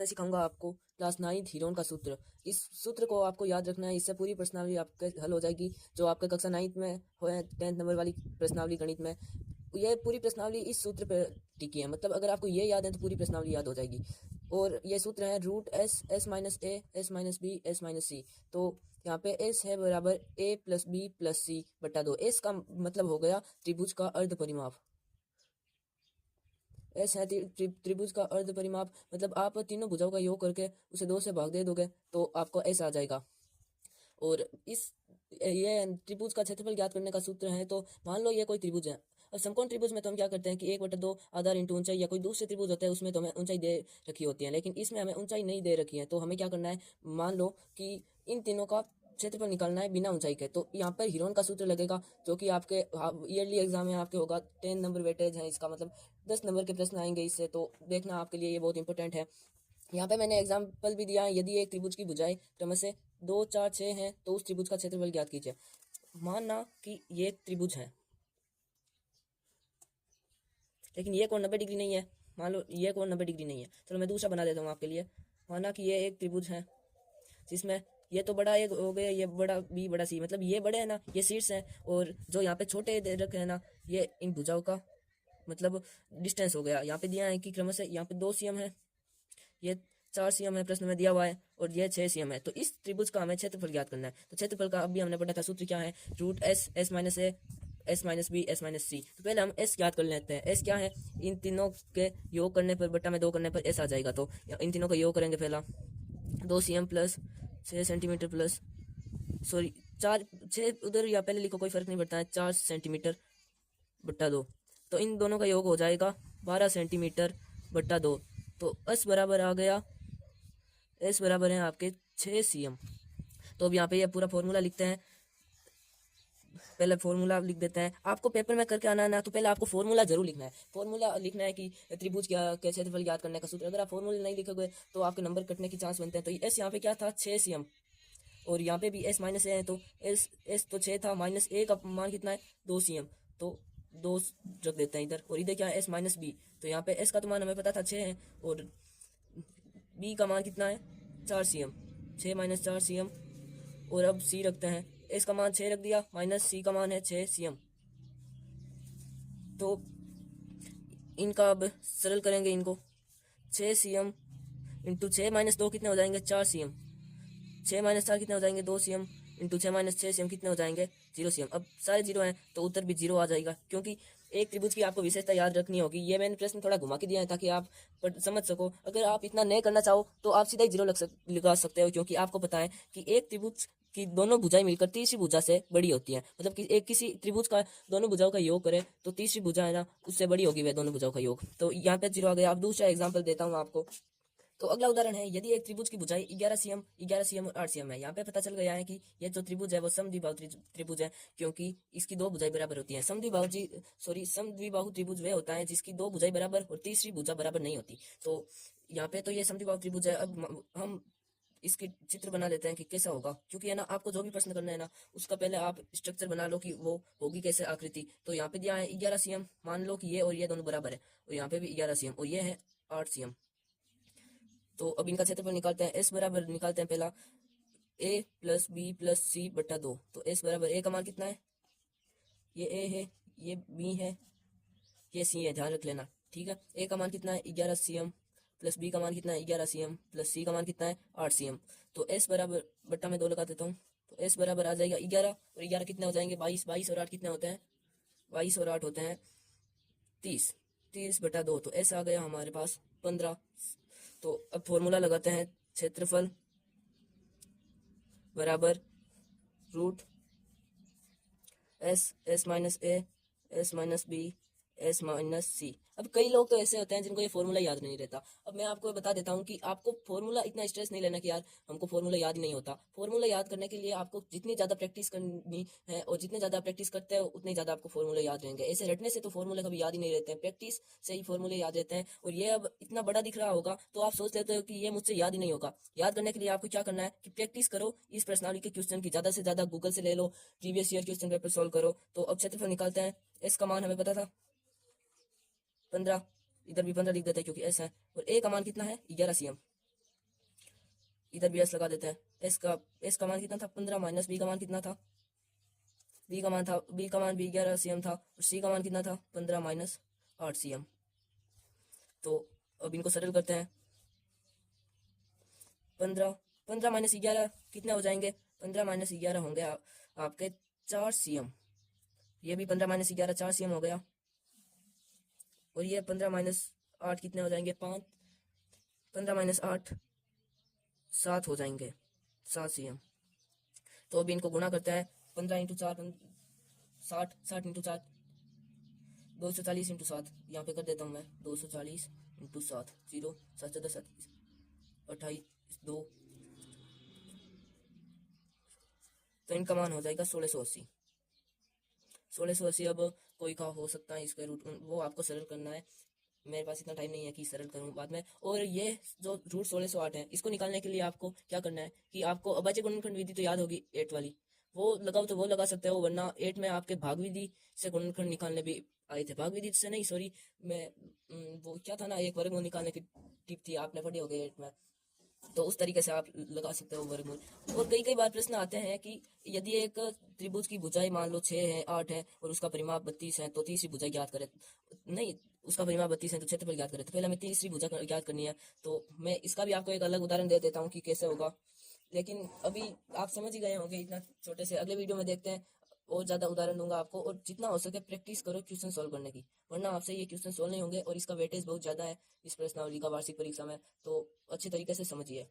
मैं सिखाऊंगा आपको क्लास 9th हीरोन का सूत्र। इस सूत्र को आपको याद रखना है, इससे पूरी प्रश्नावली आपके हल हो जाएगी जो आपके कक्षा 9th में हो 10th नंबर वाली प्रश्नावली गणित में। ये पूरी प्रश्नावली इस सूत्र पे टिकी है, मतलब अगर आपको ये याद है तो पूरी प्रश्नावली याद हो जाएगी। और ये सूत्र है root S S minus A S minus B S minus C. तो यहाँ पे एस है बराबर A plus B plus C बटा 2। एस का मतलब हो गया त्रिभुज का अर्ध परिमाप। एस है त्रिभुज का अर्ध परिमाप, मतलब आप तीनों भुजाओं का योग करके उसे 2 से भाग दे दोगे तो आपको एस आ जाएगा। और ये त्रिभुज का क्षेत्रफल ज्ञात करने का सूत्र है। तो मान लो ये कोई त्रिभुज है, और समकोण त्रिभुज में तो हम क्या करते हैं कि 1/2 आधार इंटू ऊंचाई, या कोई दूसरे त्रिभुज होता है उसमें तो हमें ऊंचाई दे रखी होती है, लेकिन इसमें हमें ऊंचाई नहीं दे रखी है। तो हमें क्या करना है, मान लो कि इन तीनों का क्षेत्रफल निकालना है बिना ऊंचाई के। तो यहाँ पर हीरोन का सूत्र लगेगा, जो कि आपके ईयरली एग्जाम में आपके होगा। 10 नंबर वेटेज है इसका, मतलब 10 नंबर के प्रश्न आएंगे इससे, तो देखना आपके लिए ये बहुत इंपॉर्टेंट है। यहाँ पे मैंने एग्जाम्पल भी दिया है, यदि एक त्रिभुज की भुजाएं क्रमशः 2 4 6 हैं तो उस त्रिभुज का क्षेत्रफल ज्ञात कीजिए। मानना कि ये एक त्रिभुज है, लेकिन ये कोण 90 डिग्री नहीं है। मान लो ये कोण 90 डिग्री नहीं है, चलो मैं दूसरा बना देता हूँ आपके लिए। माना कि ये एक त्रिभुज है जिसमें ये तो बड़ा एक हो गया, ये बड़ा बी बड़ा सी, मतलब ये बड़े है ना, ये शीर्ष है, और जो यहाँ पे छोटे दे रखे है ना, ये इन भुजाओं का मतलब डिस्टेंस हो गया। यहाँ पे दिया है कि क्रमशः यहाँ पे 2 cm है, ये 4 cm है प्रश्न में दिया हुआ है, और ये 6 cm है। तो इस त्रिभुज का हमें क्षेत्रफल ज्ञात करना है। तो क्षेत्रफल का अभी हमने पढ़ा था, सूत्र क्या है, root S S minus A S minus B S minus C. तो पहले हम एस ज्ञात कर लेते हैं। एस क्या है, इन तीनों के योग करने पर बट्टा में 2 करने पर एस आ जाएगा। तो इन तीनों का योग करेंगे, पहला 2 cm plus 6 centimetre plus sorry 4 6 उधर या पहले लिखो, कोई फर्क नहीं पड़ता है, 4 सेंटीमीटर बट्टा 2। तो इन दोनों का योग हो जाएगा 12 सेंटीमीटर बट्टा 2। तो एस बराबर आ गया, एस बराबर है आपके 6 cm। तो अब यहाँ पे ये पूरा फॉर्मूला लिखते हैं। पहले फॉर्मूला लिख देते हैं, आपको पेपर में करके आना है ना, तो पहले आपको फॉर्मूला जरूर लिखना है। फॉर्मूला लिखना है कि त्रिभुज क्या के क्षेत्रफल ज्ञात करने का सूत्र। अगर आप फॉर्मूला नहीं लिखोगे तो आपके नंबर कटने की चांस बनते हैं। तो एस यहाँ पे क्या था, 6 cm, और यहाँ पे भी एस माइनस ए है, तो एस तो 6 था, माइनस ए का मान कितना है, 2 cm। तो 2 रख देते हैं इधर, और इधर क्या है, एस माइनस बी। तो यहाँ पे एस का तो मान हमें पता था 6 है, और बी का मान कितना है, 4 cm, 6 माइनस 4 cm। और अब सी रखते हैं, एस का मान 6 रख दिया, माइनस सी का मान है 6 cm। तो इनका अब सरल करेंगे इनको, 6 cm इंटू 6 माइनस 2 कितने हो जाएंगे, 4 cm। 6 माइनस 4 कितने हो जाएंगे, 2 cm, इंटू 6 माइनस 6 cm कितने हो जाएंगे, 0 cm। अब सारे 0 हैं तो उत्तर भी 0 आ जाएगा, क्योंकि एक त्रिभुज की आपको विशेषता याद रखनी होगी। ये मैंने प्रश्न थोड़ा घुमा के दिया है ताकि आप समझ सको। अगर आप इतना नहीं करना चाहो तो आप सीधा ही 0 लगा सकते हो, क्योंकि आपको पता है कि एक त्रिभुज की दोनों भुजाएं मिलकर तीसरी भुजा से बड़ी होती है। मतलब कि एक किसी त्रिभुज का दोनों भुजाओं का योग करे तो तीसरी भुजा है ना, उससे बड़ी होगी वह दोनों भुजाओं का योग। तो यहाँ पे 0 आ गया। अब दूसरा एग्जाम्पल देता हूँ आपको। तो अगला उदाहरण है, यदि एक त्रिभुज की भुजाएं 11 cm 11 cm और 8 cm है। यहाँ पे पता चल गया है कि यह जो त्रिभुज है वो समद्विबाहु त्रिभुज है, क्योंकि इसकी 2 भुजाएं बराबर होती हैं। समद्विबाहु त्रिभुज वह होता है जिसकी 2 भुजाएं बराबर और तीसरी भुजा बराबर नहीं होती। तो यहाँ पे तो ये समद्विबाहु त्रिभुज है। अब हम इसकी चित्र बना लेते हैं कि कैसा होगा, क्योंकि है ना, आपको जो भी प्रश्न करना है ना, उसका पहले आप स्ट्रक्चर बना लो कि वो होगी कैसे आकृति। तो यहाँ पे दिया है 11 cm, मान लो कि ये और ये दोनों बराबर है, और यहाँ पे भी 11 cm, और ये है 8 cm। तो अब इनका क्षेत्रफल निकालते हैं। एस बराबर निकालते हैं पहला, ए प्लस बी प्लस सी बटा 2। तो एस बराबर, ए का मान कितना है, ये ए है, ये बी है, ये सी है, ध्यान रख लेना, ठीक है। ए का मान कितना है, 11 cm, प्लस बी का मान कितना है, 11 cm, प्लस सी का मान कितना है, 8 cm। तो एस बराबर, बट्टा में 2 लगा देता हूँ, तो एस बराबर आ जाएगा 11, और 11 कितने हो जाएंगे, 22, 22 और 8 कितने होते हैं, 22 और 8 होते हैं 30, 30 बटा 2। तो एस आ गया हमारे पास 15। तो अब फॉर्मूला लगाते हैं, क्षेत्रफल बराबर root S S minus A S minus B S minus C. अब कई लोग तो ऐसे होते हैं जिनको ये फॉर्मूला याद नहीं रहता। अब मैं आपको बता देता हूँ कि आपको फॉर्मूला इतना स्ट्रेस नहीं लेना कि यार हमको फॉर्मूला याद ही नहीं होता। फॉर्मूला याद करने के लिए आपको जितनी ज़्यादा प्रैक्टिस करनी है, और जितने ज़्यादा प्रैक्टिस करते हो उतनी ज़्यादा आपको फॉर्मूले याद रहेंगे। ऐसे रटने से तो फॉर्मूले कभी याद ही नहीं रहते हैं, प्रैक्टिस से ही फॉर्मूले याद रहते हैं। और ये अब इतना बड़ा दिख रहा होगा तो आप सोच लेते हो कि ये मुझसे याद ही नहीं होगा। याद करने के लिए आपको क्या करना है कि प्रैक्टिस करो, इस प्रश्नावली के क्वेश्चन की ज़्यादा से ज़्यादा गूगल से ले लो, previous year question paper solve करो। तो अब क्षेत्रफल निकालते हैं। एस का मान हमें पता था 15, इधर भी 15 लिख देते हैं क्योंकि एस है, और ए का मान कितना है, 11 cm। इधर भी एस लगा देते हैं। एस का मान कितना था 15 माइनस बी का मान कितना था, बी का मान भी 11 सीएम था और सी का मान कितना था 15 माइनस 8 सीएम। तो अब इनको सरल करते हैं। 15 माइनस 11 कितने हो जाएंगे, 15 माइनस 11 होंगे आपके 4 सीएम। ये भी 15 माइनस 11 4 सीएम हो गया। और ये 15 माइनस 8 कितने हो जाएंगे 5, 15 माइनस 8 7 हो जाएंगे, 7 सीएम। तो अभी इनको गुणा करते हैं। 15 इंटू 4 60, 60 इंटू 4 240 इंटू 7, यहाँ पे कर देता हूँ मैं 240 इंटू 7, 0 7 14 27 28 2, तो इनका मान हो जाएगा 1680। 1680 अब कोई का हो सकता है इसका रूट, वो आपको सरल करना है। मेरे पास इतना टाइम नहीं है कि सरल करूं बाद में। और ये जो रूट 1608 है, इसको निकालने के लिए आपको क्या करना है कि आपको अभाज्य गुणनखंड विधि तो याद होगी 8 वाली, वो लगाओ तो वो लगा सकते हो, वरना 8 में आपके भाग विधि से गुणनखंड निकालने भी आए थे। भाग विधि से नहीं, सॉरी, मैं वो क्या था ना, एक वर्गमूल निकालने की टिप थी, आपने पढ़ी होगी 8 में। तो उस तरीके से आप लगा सकते हो वर्गमूल। और कई कई बार प्रश्न आते हैं कि यदि एक त्रिभुज की भुजाएं मान लो 6 है 8 है और उसका परिमाप 32 है, तो तीसरी भुजा ज्ञात करें। नहीं, उसका परिमाप 32 है तो क्षेत्रफल ज्ञात करें। तो पहले हमें तीसरी भुजा ज्ञात करनी है। तो मैं इसका भी आपको एक अलग उदाहरण दे देता हूँ कि कैसे होगा, लेकिन अभी आप समझ ही गए होंगे इतना छोटे से। अगले वीडियो में देखते हैं, और ज़्यादा उदाहरण दूंगा आपको। और जितना हो सके प्रैक्टिस करो क्वेश्चन सॉल्व करने की, वरना आपसे ये क्वेश्चन सॉल्व नहीं होंगे। और इसका वेटेज बहुत ज़्यादा है इस प्रश्नावली का वार्षिक परीक्षा में, तो अच्छे तरीके से समझिए।